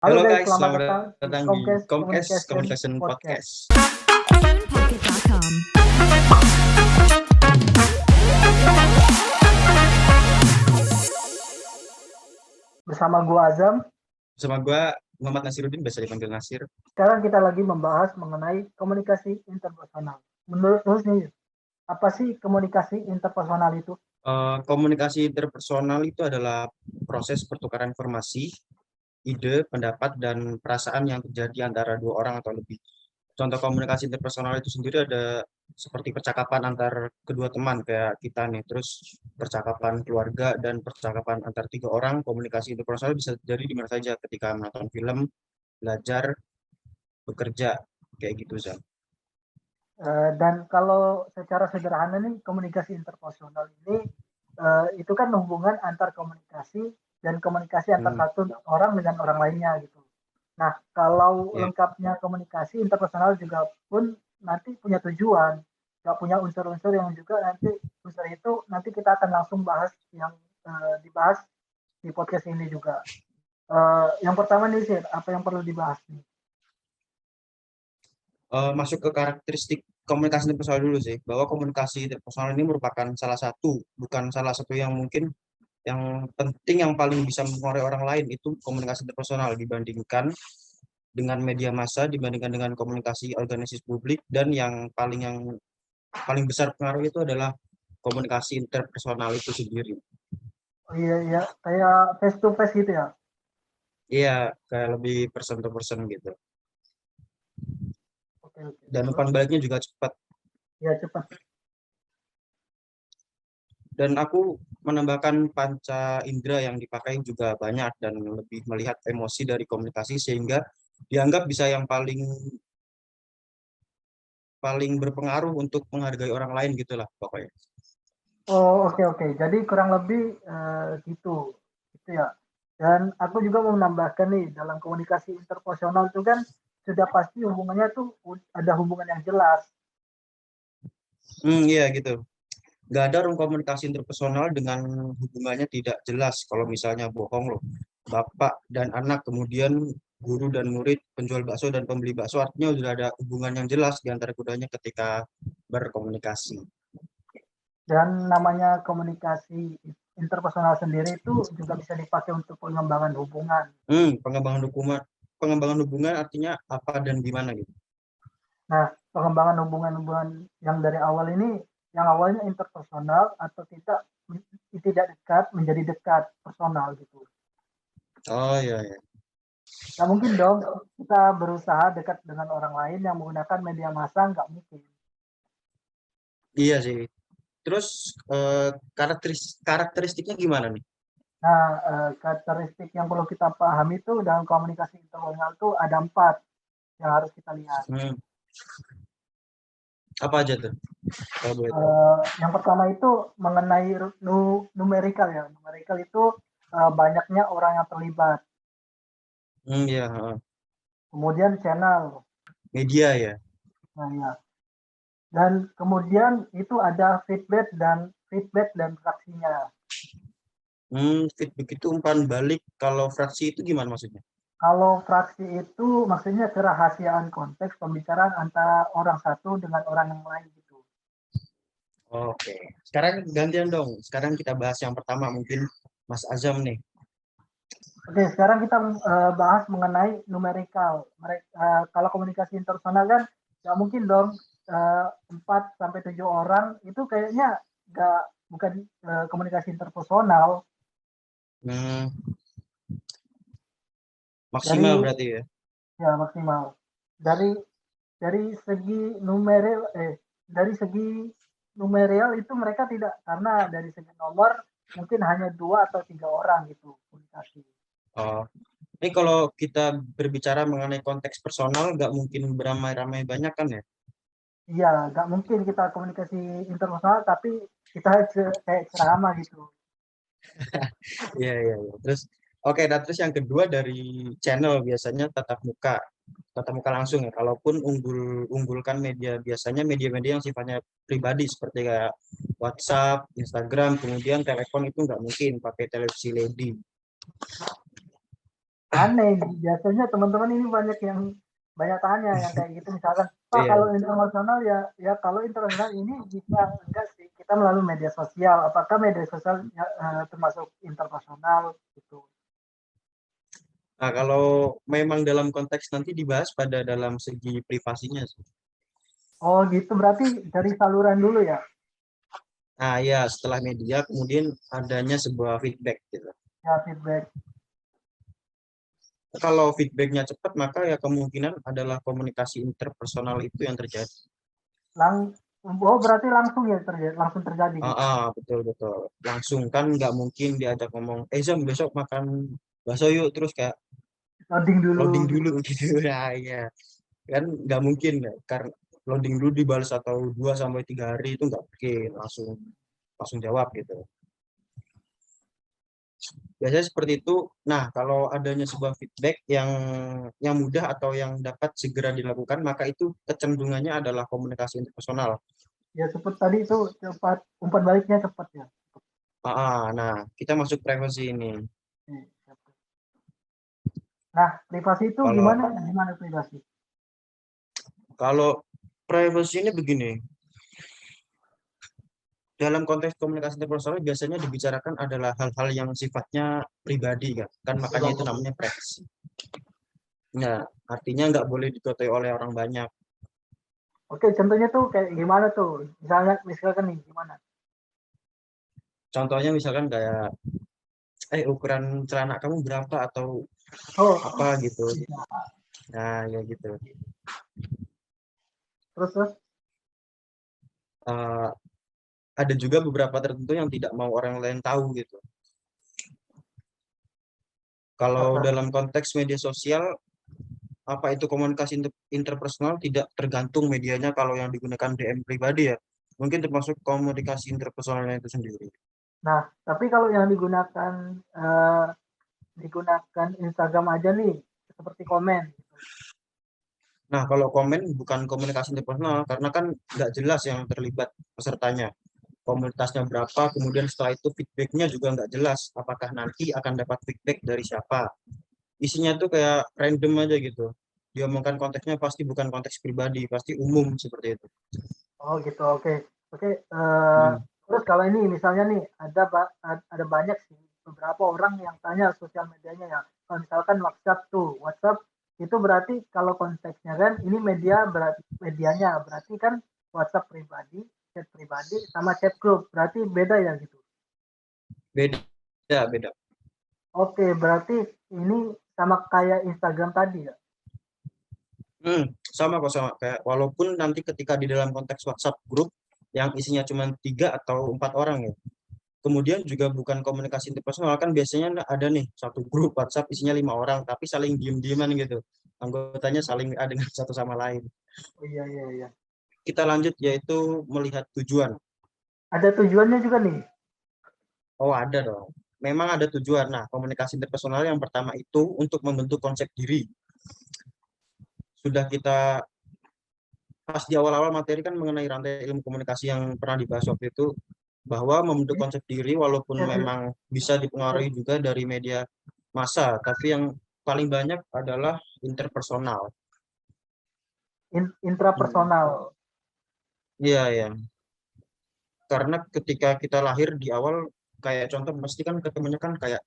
Halo Halo guys, guys, selamat selamat datang di datang di Comcast Comcast Communication Communication Podcast. Podcast. TunePocket.com. Bersama gua Azam, Bersama gue Muhammad Nasiruddin, biasa dipanggil Nasir. sekarang kita lagi membahas mengenai komunikasi interpersonal. Menurut lu nih, apa sih komunikasi interpersonal itu? Komunikasi interpersonal itu adalah proses pertukaran informasi, ide, pendapat, dan perasaan yang terjadi antara dua orang atau lebih. Contoh komunikasi interpersonal itu sendiri ada seperti percakapan antar kedua teman kayak kita nih, terus percakapan keluarga dan percakapan antar tiga orang. Komunikasi interpersonal bisa terjadi di mana saja, ketika menonton film, belajar, bekerja, kayak gitu, Zam. Dan kalau secara sederhana nih, komunikasi interpersonal ini itu kan hubungan antar komunikasi dan komunikasi antar Hmm, satu orang dengan orang lainnya gitu. Nah, kalau ya. lengkapnya komunikasi interpersonal juga pun nanti punya tujuan, nggak punya unsur-unsur yang juga nanti unsur itu nanti kita akan langsung bahas yang dibahas di podcast ini juga. Yang pertama nih sih, apa yang perlu dibahas nih? Masuk ke karakteristik komunikasi interpersonal dulu sih, bahwa komunikasi interpersonal ini merupakan salah satu, bukan salah satu yang mungkin yang penting, yang paling bisa mempengaruhi orang lain itu komunikasi interpersonal dibandingkan dengan media massa, dibandingkan dengan komunikasi organisasi publik, dan yang paling besar pengaruh itu adalah komunikasi interpersonal itu sendiri. Oh iya iya, kayak face to face gitu ya. Iya, kayak lebih person to person gitu. Oke oke. Dan Terus umpan baliknya juga cepat. ya cepat. Dan aku menambahkan panca indera yang dipakai juga banyak, dan lebih melihat emosi dari komunikasi sehingga dianggap bisa yang paling paling berpengaruh untuk menghargai orang lain gitulah pokoknya. Oh oke oke. Jadi kurang lebih gitu, gitu ya. Dan aku juga mau menambahkan nih dalam komunikasi interpersonal itu kan sudah pasti hubungannya tuh ada hubungan yang jelas. Iya gitu. Nggak ada orang komunikasi interpersonal dengan hubungannya tidak jelas. Kalau misalnya bohong loh, bapak dan anak, kemudian guru dan murid, penjual bakso dan pembeli bakso, artinya sudah ada hubungan yang jelas di antara keduanya ketika berkomunikasi. Dan namanya komunikasi interpersonal sendiri itu juga bisa dipakai untuk pengembangan hubungan. Pengembangan hubungan artinya apa dan gimana gitu. Nah, pengembangan hubungan-hubungan yang dari awal ini, yang awalnya interpersonal atau tidak dekat menjadi dekat personal gitu. Oh iya ya. Nggak mungkin dong kita berusaha dekat dengan orang lain yang menggunakan media massa, nggak mungkin. Iya sih. Terus karakteristiknya gimana nih? Nah, karakteristik yang perlu kita pahami itu dalam komunikasi interpersonal itu ada 4 yang harus kita lihat. Hmm, apa aja tuh? Kalau boleh tahu. Yang pertama itu mengenai numerikal ya. Numerikal itu banyaknya orang yang terlibat. Iya, Kemudian channel. media ya. Nah, ya. Dan kemudian itu ada feedback dan fraksinya. Feedback itu umpan balik. Kalau fraksi itu gimana maksudnya? Kalau fraksi itu maksudnya kerahasiaan konteks pembicaraan antara orang satu dengan orang yang lain gitu. Oke. Sekarang gantian dong. Sekarang kita bahas yang pertama, mungkin Mas Azam nih. Oke, sekarang kita bahas mengenai numerikal. Kalau komunikasi interpersonal kan nggak mungkin dong 4 sampai 7 orang itu kayaknya nggak bukan komunikasi interpersonal. Hmm, maksimal Dari berarti ya. ya maksimal. Dari dari segi numeral dari segi numeral itu mereka tidak, karena dari segi nomor mungkin hanya 2 atau 3 orang gitu komunikasi. Oh. Ini kalau kita berbicara mengenai konteks personal, nggak mungkin beramai-ramai banyak kan ya? Iya, nggak mungkin kita komunikasi interpersonal tapi kita kayak ceramah gitu. Iya, iya, iya. Terus, oke, nah terus yang kedua dari channel biasanya tatap muka langsung ya. Kalaupun unggulkan media, biasanya media-media yang sifatnya pribadi seperti kayak WhatsApp, Instagram, kemudian telepon itu nggak mungkin pakai televisi LED. aneh. Biasanya teman-teman ini banyak tanya yang kayak gitu, misalkan, Pak Iya. kalau internasional ya kalau internasional ini bisa enggak sih kita melalui media sosial? Apakah media sosial ya, termasuk internasional gitu? Nah, kalau memang dalam konteks nanti dibahas pada dalam segi privasinya sih. Oh gitu, berarti dari saluran dulu ya? Nah, ya setelah media kemudian adanya sebuah feedback gitu. Ya feedback. Kalau feedbacknya cepat, maka ya kemungkinan adalah komunikasi interpersonal itu yang terjadi. Lang oh berarti langsung ya langsung terjadi gitu. Betul betul. Langsung kan nggak mungkin diajak ngomong, Zam besok makan bakso yuk, terus kayak Loading dulu loading gitu. dulu gitu. Nah, ya kan nggak mungkin ya, karena loading dulu dibalas atau 2 sampai 3 hari itu nggak mungkin langsung langsung jawab gitu. Biasanya seperti itu. Nah, kalau adanya sebuah feedback yang mudah atau yang dapat segera dilakukan, maka itu kecenderungannya adalah komunikasi interpersonal. Ya cepat tadi itu cepat, umpan baliknya cepat ya. Nah, kita masuk privacy ini. Iya, cepat. Nah, privasi itu Kalau gimana? Gimana privasi? kalau privacy ini begini, dalam konteks komunikasi interpersonal biasanya dibicarakan adalah hal-hal yang sifatnya pribadi kan, makanya itu namanya privacy. Nah, artinya nggak boleh diketahui oleh orang banyak. Oke, contohnya tuh kayak gimana tuh? Misalkan nih gimana? Contohnya misalkan kayak, ukuran celana kamu berapa atau Oh, apa gitu. bisa. Nah, ya gitu. Terus Eh, ada juga beberapa tertentu yang tidak mau orang lain tahu gitu. Kalau apa? dalam konteks media sosial, apa itu komunikasi interpersonal tidak tergantung medianya. Kalau yang digunakan DM pribadi ya, mungkin termasuk komunikasi interpersonalnya itu sendiri. Nah, tapi kalau yang digunakan Instagram aja nih, seperti komen. Nah, kalau komen bukan komunikasi interpersonal, karena kan nggak jelas yang terlibat pesertanya. Komunitasnya berapa, kemudian setelah itu feedbacknya juga nggak jelas. Apakah nanti akan dapat feedback dari siapa? Isinya tuh kayak random aja gitu. Diomongkan konteksnya pasti bukan konteks pribadi, pasti umum seperti itu. Oh gitu, oke. Oke, Hmm. terus kalau ini misalnya nih ada banyak sih beberapa orang yang tanya sosial medianya ya. Kalau misalkan WhatsApp tuh, WhatsApp itu berarti kalau konteksnya kan ini medianya berarti kan WhatsApp pribadi, chat pribadi sama chat grup. Berarti beda ya gitu. Beda, beda. Oke, berarti ini sama kayak Instagram tadi ya. Sama kok sama. Kayak walaupun nanti ketika di dalam konteks WhatsApp grup yang isinya cuma 3 atau 4 orang ya, kemudian juga bukan komunikasi interpersonal kan biasanya ada nih satu grup WhatsApp isinya 5 orang tapi saling diem-dieman gitu. Anggotanya saling dengan satu sama lain. Oh, iya iya iya. Kita lanjut yaitu melihat tujuan. Ada tujuannya juga nih. Oh, ada dong. Memang ada tujuan. Nah, komunikasi interpersonal yang pertama itu untuk membentuk konsep diri. Sudah kita pas di awal-awal materi kan mengenai rantai ilmu komunikasi yang pernah dibahas waktu itu, bahwa membentuk konsep diri walaupun Iya, iya. memang bisa dipengaruhi juga dari media massa, tapi yang paling banyak adalah interpersonal. Hmm. Intrapersonal. Iya, ya. Karena ketika kita lahir di awal, kayak contoh, pasti kan ketemunya kan kayak,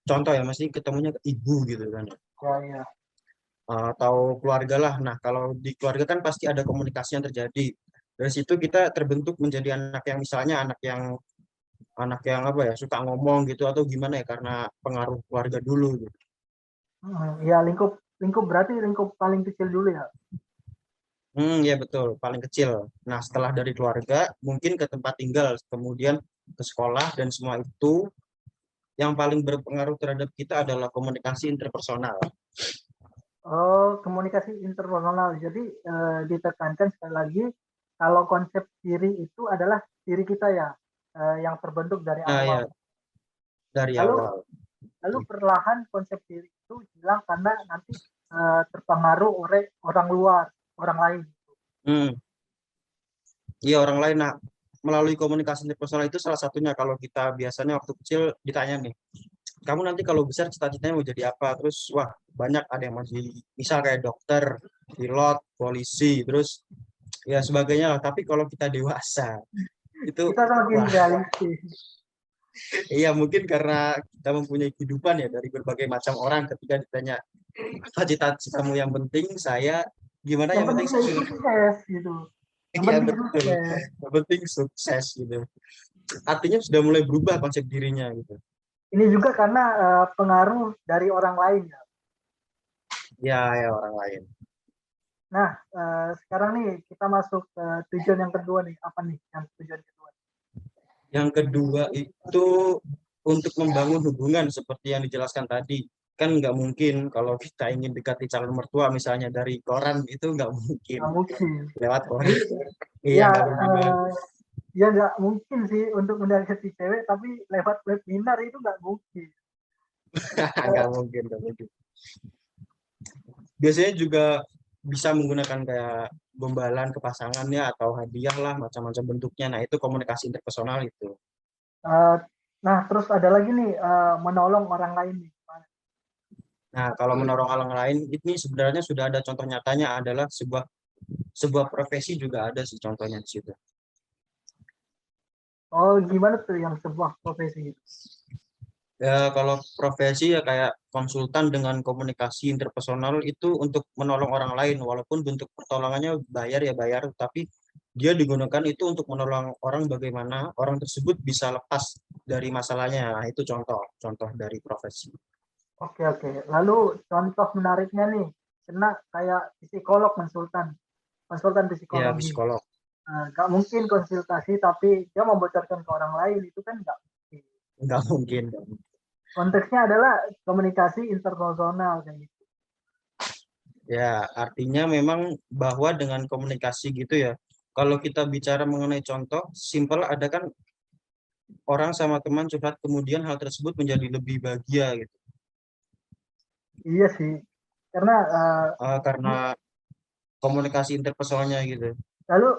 contoh ya, mesti ketemunya ke ibu gitu kan. Ya, ya. Atau keluarga lah. Nah, kalau di keluarga kan pasti ada komunikasi yang terjadi. Dari situ kita terbentuk menjadi anak yang misalnya anak yang apa ya, suka ngomong gitu atau gimana ya, karena pengaruh keluarga dulu gitu. Ya lingkup lingkup berarti lingkup paling kecil dulu ya. Ya betul, paling kecil. Nah, setelah dari keluarga mungkin ke tempat tinggal, kemudian ke sekolah, dan semua itu yang paling berpengaruh terhadap kita adalah komunikasi interpersonal. Oh, komunikasi interpersonal. Jadi ditekankan sekali lagi kalau konsep diri itu adalah diri kita ya, yang terbentuk dari Nah, ya awal. dari Lalu awal. lalu perlahan konsep diri itu hilang karena nanti terpengaruh oleh orang luar, orang lain. Hmm, iya orang lain. Nah, melalui komunikasi interpersonal itu salah satunya kalau kita biasanya waktu kecil ditanya nih, kamu nanti kalau besar cita-citanya mau jadi apa? Terus wah banyak, ada yang masih misal kayak dokter, pilot, polisi, terus ya sebagainya lah. Tapi kalau kita dewasa itu Kita semakin wah realistis. iya mungkin karena kita mempunyai kehidupan ya dari berbagai macam orang, ketika ditanya apa cita-citamu, yang penting saya gimana, Yang yang penting penting saya sukses gitu. Yang iya penting betul, sukses. yang penting sukses gitu. Artinya sudah mulai berubah konsep dirinya gitu. Ini juga karena pengaruh dari orang lain ya. Ya ya orang lain. Nah, sekarang nih kita masuk ke tujuan yang kedua nih. Apa nih yang tujuan kedua? Yang kedua itu untuk membangun hubungan seperti yang dijelaskan tadi. Kan nggak mungkin kalau kita ingin dekati calon mertua misalnya dari koran, itu nggak mungkin Nggak mungkin. lewat koran. Jadi Iya ya, nggak mungkin banget. ya nggak mungkin sih untuk mendekati cewek, tapi lewat webinar itu nggak mungkin. Nggak mungkin, nggak mungkin. Biasanya juga bisa menggunakan kayak gombalan ke pasangannya atau hadiah lah, macam-macam bentuknya. Nah itu komunikasi interpersonal itu. Eh, nah, terus ada lagi nih menolong orang lain nih. Nah kalau menolong orang lain ini sebenarnya sudah ada contoh nyatanya, adalah sebuah profesi juga ada sih contohnya di situ. Oh, gimana tuh yang sebuah profesi? Ya, kalau profesi ya kayak konsultan dengan komunikasi interpersonal itu untuk menolong orang lain, walaupun bentuk pertolongannya bayar ya bayar, tapi dia digunakan itu untuk menolong orang bagaimana orang tersebut bisa lepas dari masalahnya. Nah, itu contoh dari profesi. Oke, oke. Lalu contoh menariknya nih, kena kayak psikolog konsultan Ya, psikologi. psikolog. Nggak mungkin konsultasi tapi dia membocorkan ke orang lain, itu kan nggak mungkin. Nggak mungkin. Konteksnya adalah komunikasi interpersonal kayak gitu. Ya, artinya memang bahwa dengan komunikasi gitu ya, kalau kita bicara mengenai contoh, simpel ada kan orang sama teman curhat, kemudian hal tersebut menjadi lebih bahagia gitu. Iya sih, karena Karena komunikasi interpersonalnya gitu. lalu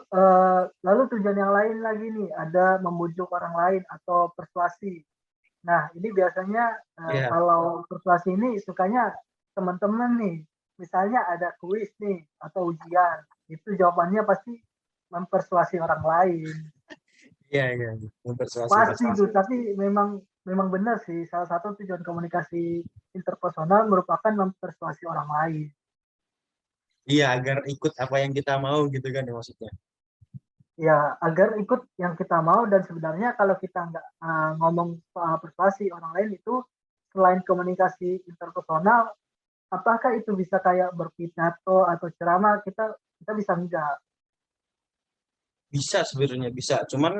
lalu tujuan yang lain lagi nih, ada membujuk orang lain atau persuasi. Nah, ini biasanya Iya, kalau persuasi ini sukanya teman-teman nih, misalnya ada kuis nih atau ujian, itu jawabannya pasti mempersuasi orang lain. iya, iya, mempersuasi Pasti pasti. itu, tapi memang memang benar sih, salah satu tujuan komunikasi interpersonal merupakan mempersuasi orang lain. Iya, agar ikut apa yang kita mau gitu kan ya maksudnya. Ya, agar ikut yang kita mau, dan sebenarnya kalau kita nggak ngomong soal persuasi orang lain itu, selain komunikasi interpersonal, apakah itu bisa kayak berpidato atau ceramah, kita bisa enggak. Bisa sebenarnya bisa, cuman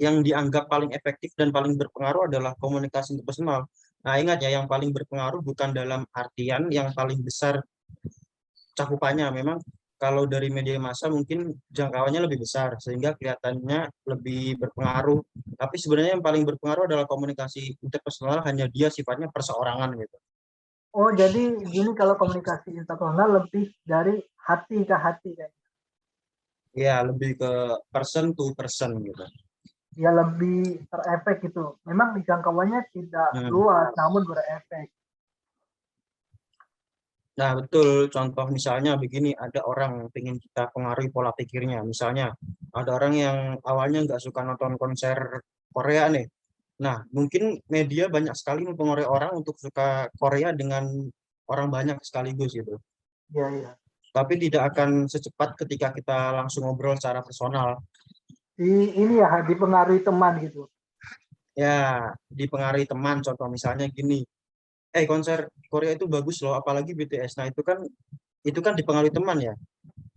yang dianggap paling efektif dan paling berpengaruh adalah komunikasi interpersonal. Nah, ingat ya, yang paling berpengaruh bukan dalam artian yang paling besar cakupannya. Memang kalau dari media massa mungkin jangkauannya lebih besar sehingga kelihatannya lebih berpengaruh. Tapi sebenarnya yang paling berpengaruh adalah komunikasi interpersonal, hanya dia sifatnya perseorangan gitu. Oh, jadi gini, kalau komunikasi interpersonal lebih dari hati ke hati kayak. Ya, lebih ke person to person gitu. Ya, lebih terefek gitu. Memang jangkauannya tidak Hmm. luas namun berefek. Nah, betul. Contoh misalnya begini, ada orang yang ingin kita pengaruhi pola pikirnya. Misalnya, ada orang yang awalnya nggak suka nonton konser Korea nih. Nah, mungkin media banyak sekali mempengaruhi orang untuk suka Korea dengan orang banyak sekaligus gitu. Ya, ya. Tapi tidak akan secepat ketika kita langsung ngobrol secara personal. Ini ya dipengaruhi teman gitu. Ya, dipengaruhi teman. Contoh misalnya gini, konser Korea itu bagus loh, apalagi BTS. Nah, itu kan dipengaruhi teman ya.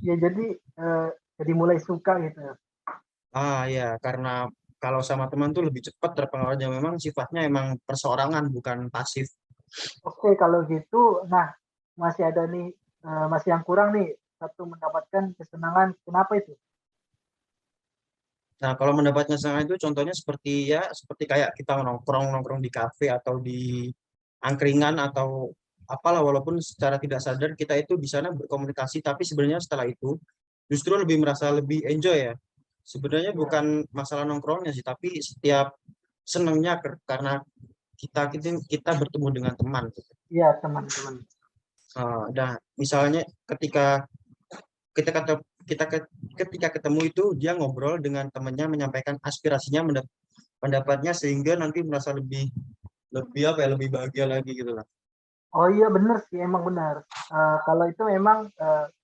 Ya, jadi mulai suka gitu. Ya, karena kalau sama teman tuh lebih cepat terpengaruhnya, memang sifatnya emang perseorangan bukan pasif. Oke, kalau gitu, nah masih ada nih, masih yang kurang nih, satu, mendapatkan kesenangan. Kenapa itu? Nah, kalau mendapatnya sangat itu contohnya seperti kayak kita nongkrong-nongkrong di kafe atau di angkringan atau apalah, walaupun secara tidak sadar kita itu di sana berkomunikasi, tapi sebenarnya setelah itu justru lebih merasa lebih enjoy ya. Sebenarnya Ya, bukan masalah nongkrongnya sih, tapi setiap senangnya karena kita bertemu dengan teman gitu. Iya, teman-teman. Nah, misalnya ketika kita kata kita ke- ketika ketemu itu dia ngobrol dengan temannya, menyampaikan aspirasinya, pendapatnya, sehingga nanti merasa lebih lebih apa ya, lebih bahagia lagi gitu lah. Oh iya benar sih, emang benar. Kalau itu memang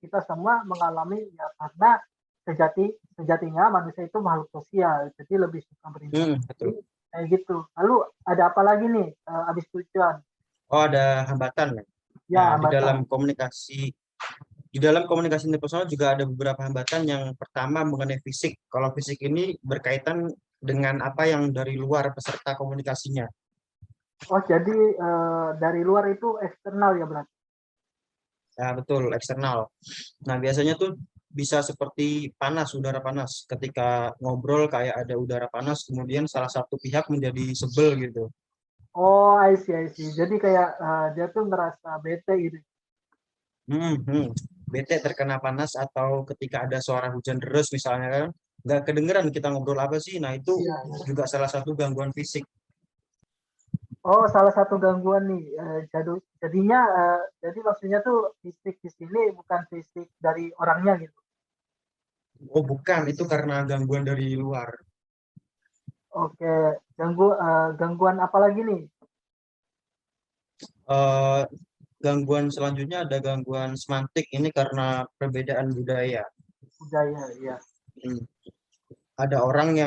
kita semua mengalami ya karena sejatinya manusia itu makhluk sosial, jadi lebih suka berinteraksi Betul. kayak gitu. Lalu ada apa lagi nih habis tujuan? Oh, ada hambatan ya. Ya Nah, hambatan. di dalam komunikasi interpersonal juga ada beberapa hambatan. Yang pertama mengenai fisik. Kalau fisik ini berkaitan dengan apa yang dari luar peserta komunikasinya. Oh jadi dari luar itu eksternal ya berarti. Ya, betul, eksternal. Nah, biasanya tuh bisa seperti panas, udara panas. Ketika ngobrol kayak ada udara panas, kemudian salah satu pihak menjadi sebel gitu. Oh I see, I see. Jadi kayak dia tuh ngerasa bete gitu. Bete terkena panas, atau ketika ada suara hujan deras misalnya kan, nggak kedengeran kita ngobrol apa sih. Nah, itu Iya. juga salah satu gangguan fisik. Oh, salah satu gangguan nih. Jadinya, jadi maksudnya tuh fisik di sini bukan fisik dari orangnya gitu. Oh, bukan, itu karena gangguan dari luar. Oke, gangguan apa lagi nih? Eh, Gangguan selanjutnya ada gangguan semantik. Ini karena perbedaan budaya. Budaya, ya. Hmm. Ada orang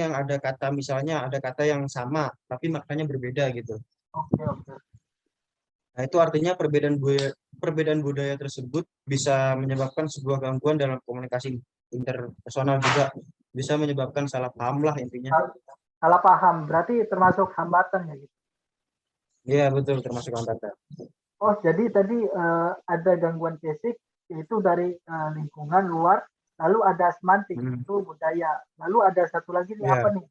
yang ada kata, misalnya ada kata yang sama tapi maknanya berbeda gitu. Oke, oke. Nah, itu artinya perbedaan budaya tersebut bisa menyebabkan sebuah gangguan dalam komunikasi interpersonal, juga bisa menyebabkan salah paham lah intinya. Salah paham, berarti termasuk hambatan ya gitu. Iya, betul, termasuk hambatan. Oh, jadi tadi ada gangguan fisik yaitu dari lingkungan luar, lalu ada semantik Hmm. itu budaya, lalu ada satu lagi nih apa Ya, nih?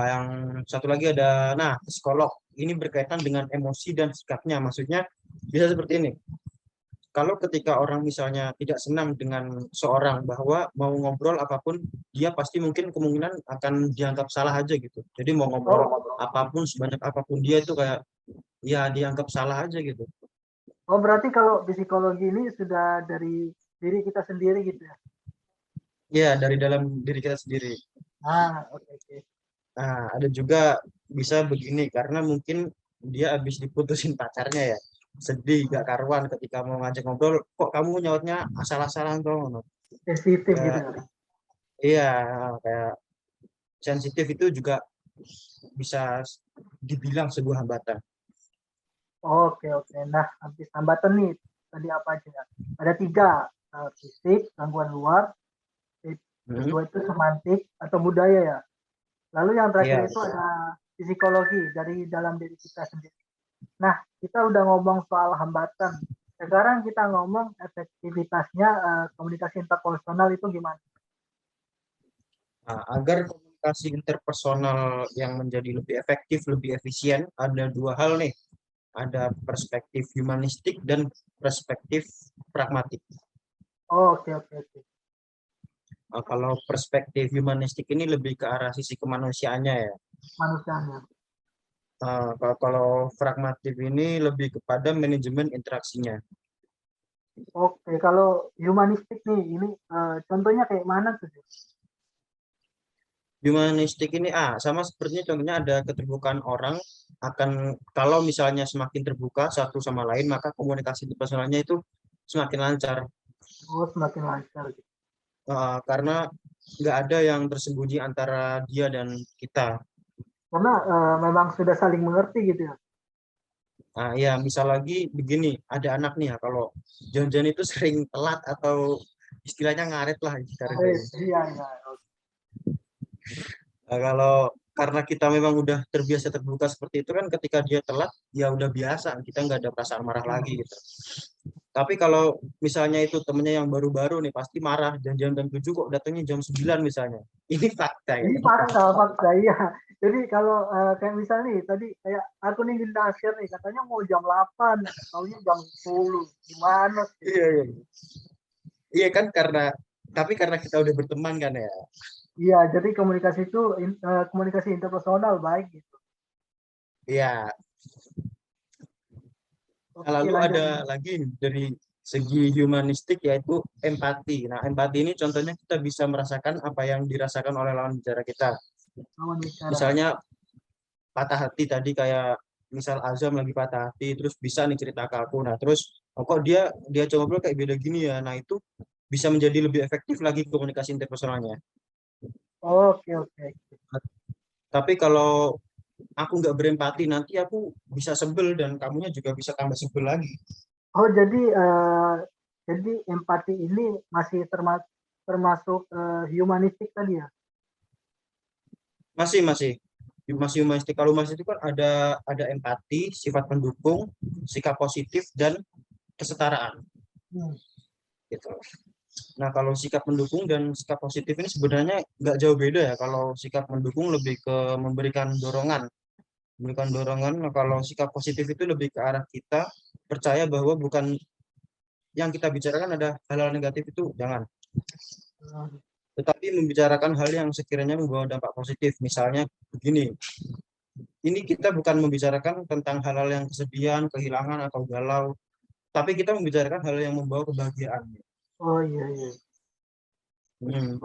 yang satu lagi ada, nah, psikolog. Ini berkaitan dengan emosi dan sikapnya. Maksudnya bisa seperti ini. Kalau ketika orang misalnya tidak senang dengan seorang, bahwa mau ngobrol apapun, dia pasti mungkin kemungkinan akan dianggap salah aja gitu. Jadi mau ngobrol Oh, apapun, sebanyak apapun, dia itu kayak ya dianggap salah aja gitu. oh berarti kalau psikologi ini sudah dari diri kita sendiri gitu ya? Ya, dari dalam diri kita sendiri. Ah, oke, oke. Nah, ada juga bisa begini, karena mungkin dia habis diputusin pacarnya ya. Sedih gak karuan, ketika mau ngajak ngobrol, kok kamu nyautnya asal-asalan tuh. Sensitif gitu Kayak, ya. iya, kayak sensitif itu juga bisa dibilang sebuah hambatan. Oke, oke. Nah, habis hambatan nih, tadi apa aja ya? Ada tiga, fisik, gangguan luar, Hmm, kedua itu semantik atau budaya ya. Lalu yang terakhir iya. itu ada psikologi dari dalam diri kita sendiri. Nah, kita udah ngomong soal hambatan. Sekarang kita ngomong efektivitasnya komunikasi interpersonal itu gimana? Nah, agar komunikasi interpersonal yang menjadi lebih efektif, lebih efisien, ada dua hal nih. Ada perspektif humanistik dan perspektif pragmatik. Oh, oke, oke, oke. Nah, kalau perspektif humanistik ini lebih ke arah sisi kemanusiaannya ya. Manusianya. Kalau pragmatik ini lebih kepada manajemen interaksinya. Oke, kalau humanistik nih, ini contohnya kayak mana tuh? Humanistik ini sama sepertinya, contohnya ada keterbukaan orang. Kalau misalnya semakin terbuka satu sama lain, maka komunikasi personalnya itu semakin lancar. Oh, semakin lancar gitu. Karena nggak ada yang tersembunyi antara dia dan kita. Karena memang sudah saling mengerti gitu ya. Nah, ya, misal lagi begini, ada anak nih ya, kalau janjian itu sering telat atau istilahnya ngaret lah sekarang. Iya, iya. Nah, kalau karena kita memang udah terbiasa terbuka seperti itu kan, ketika dia telat ya udah biasa, kita nggak ada perasaan marah lagi gitu. Tapi kalau misalnya itu temennya yang baru-baru nih, pasti marah, janjian jam 7 kok datangnya jam 9 misalnya. Ini fakta ya. Ini fakta, fakta iya. Jadi kalau kayak misalnya nih tadi kayak aku nih Nasir nih katanya mau jam 8, taunya jam 10. Gimana sih? Iya, iya. Iya kan, tapi karena kita udah berteman kan ya. Iya, jadi komunikasi interpersonal baik gitu. Iya. Nah, Oke, lalu lanjut ada nih. lagi dari segi humanistik yaitu empati. Nah, empati ini contohnya kita bisa merasakan apa yang dirasakan oleh lawan bicara kita. Lawan bicara. Misalnya patah hati tadi kayak misal Azam lagi patah hati terus bisa nih cerita ke aku. Nah, terus kok dia coba ngobrol kayak beda gini ya. Nah, itu bisa menjadi lebih efektif lagi komunikasi interpersonalnya. Oke, oke. Tapi kalau aku nggak berempati nanti aku bisa sebel dan kamunya juga bisa tambah sebel lagi. Oh, jadi empati ini masih termasuk humanistik tadi ya? Masih masih masih humanistik. Kalau humanistik itu kan ada empati, sifat pendukung, sikap positif dan kesetaraan Hmm. gitu. Nah, kalau sikap mendukung dan sikap positif ini sebenarnya nggak jauh beda ya. Kalau sikap mendukung lebih ke memberikan dorongan. Memberikan dorongan, nah, kalau sikap positif itu lebih ke arah kita percaya bahwa bukan yang kita bicarakan ada hal-hal negatif itu jangan. Tetapi membicarakan hal yang sekiranya membawa dampak positif. Misalnya begini, ini kita bukan membicarakan tentang hal-hal yang kesedihan, kehilangan, atau galau. Tapi kita membicarakan hal yang membawa kebahagiaan. Oh iya, iya. Hmm.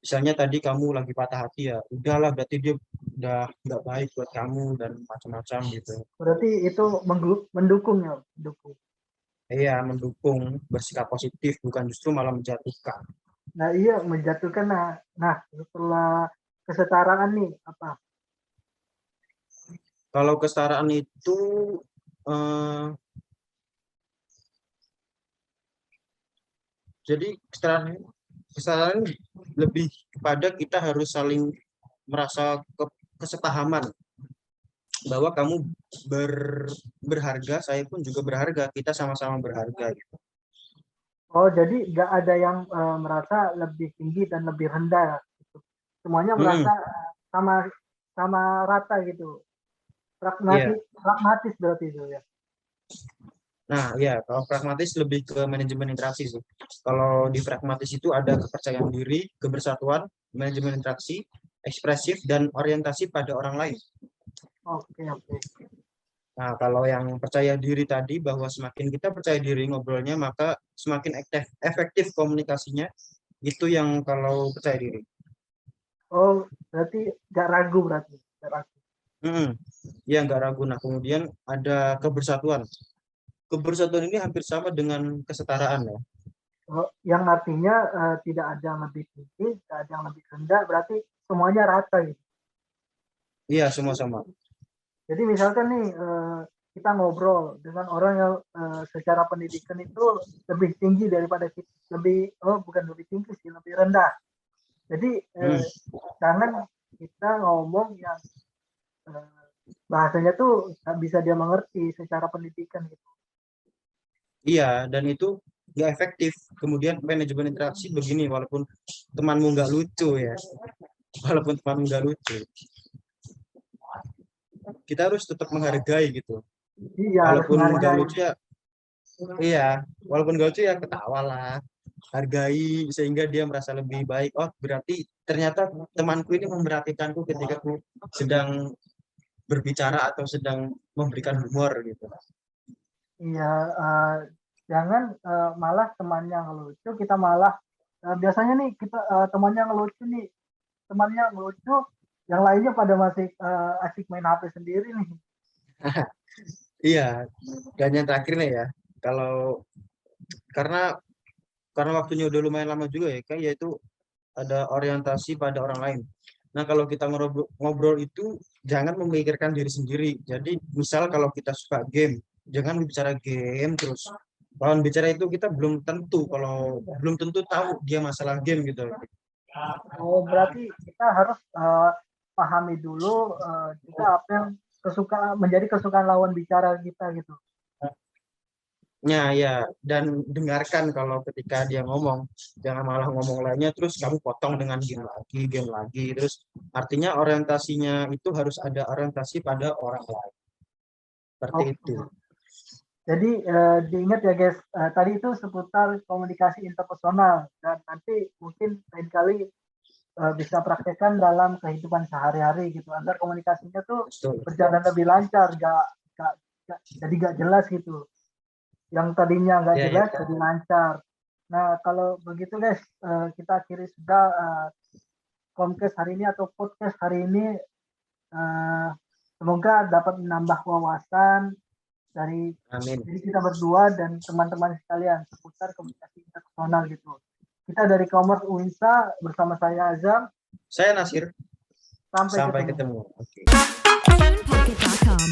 Misalnya tadi kamu lagi patah hati ya, udahlah berarti dia udah nggak baik buat kamu dan macam-macam gitu. Berarti itu mendukung ya, mendukung. Iya, mendukung, bersikap positif, bukan justru malah menjatuhkan. Nah iya menjatuhkan. Nah setelah kesetaraan nih apa? Kalau kesetaraan itu, eh, jadi kesetaraan lebih kepada kita harus saling merasa kesepahaman bahwa kamu berharga, saya pun juga berharga, kita sama-sama berharga gitu. Oh jadi nggak ada yang merasa lebih tinggi dan lebih rendah gitu. Semuanya Hmm, merasa sama sama rata gitu. iya. Pragmatis berarti itu ya. Nah, ya, kalau pragmatis lebih ke manajemen interaksi sih. Kalau di pragmatis itu ada kepercayaan diri, kebersatuan, manajemen interaksi, ekspresif, dan orientasi pada orang lain. Oke, oke. Nah, kalau yang percaya diri tadi, bahwa semakin kita percaya diri ngobrolnya, maka semakin efektif komunikasinya, itu yang kalau percaya diri. Oh berarti nggak ragu berarti. Nggak ragu. Hmm, ya, nggak ragu. Nah, kemudian ada kebersatuan. Kebersatuan ini hampir sama dengan kesetaraan ya. Oh, yang artinya tidak ada yang lebih tinggi, tidak ada yang lebih rendah, berarti semuanya rata gitu. Iya, semua sama. Jadi misalkan nih kita ngobrol dengan orang yang secara pendidikan itu lebih tinggi daripada kita, bukan lebih tinggi sih, lebih rendah. Jadi Hmm, jangan kita ngomong yang eh, bahasanya tuh bisa dia mengerti secara pendidikan gitu. iya, dan itu nggak efektif. Kemudian manajemen interaksi begini, walaupun temanmu nggak lucu ya, walaupun temanmu nggak lucu, kita harus tetap menghargai gitu. Iya harus Walaupun nggak menghargai. lucu ya, iya, walaupun nggak lucu ya ketawa lah, hargai sehingga dia merasa lebih baik. Oh, berarti ternyata temanku ini memperhatikanku ketika aku sedang berbicara atau sedang memberikan humor gitu. Iya, jangan malah temannya ngelucu, kita malah biasanya nih kita temannya ngelucu nih, temannya ngelucu, yang lainnya pada masih asik main HP sendiri nih. Iya, dan yang terakhir nih ya, kalau karena waktunya udah lumayan lama juga ya, kayak yaitu ada orientasi pada orang lain. Nah, kalau kita ngobrol itu jangan memikirkan diri sendiri. Jadi, misal kalau kita suka game, jangan bicara game terus. Lawan bicara itu kita belum tentu tahu dia masalah game gitu. Oh, berarti kita harus pahami dulu juga apa yang menjadi kesukaan lawan bicara kita gitu. Ya, ya, dan dengarkan kalau ketika dia ngomong, jangan malah ngomong lainnya terus kamu potong dengan game lagi, terus artinya orientasinya itu harus ada orientasi pada orang lain. Seperti itu. Oke. Jadi diingat ya guys, tadi itu seputar komunikasi interpersonal dan nanti mungkin lain kali bisa praktekkan dalam kehidupan sehari-hari gitu agar komunikasinya tuh Betul. berjalan lebih lancar, jadi gak jelas gitu. Yang tadinya nggak Iya, iya. jelas jadi lancar. Nah kalau begitu guys, kita akhiri sudah podcast hari ini atau podcast hari ini. Semoga dapat menambah wawasan dari Amin. diri kita berdua dan teman-teman sekalian seputar komunikasi interpersonal gitu. Kita dari Commerce Uinsa bersama saya Azam. Saya Nasir. Sampai ketemu. ketemu. Oke. TunePocket.com.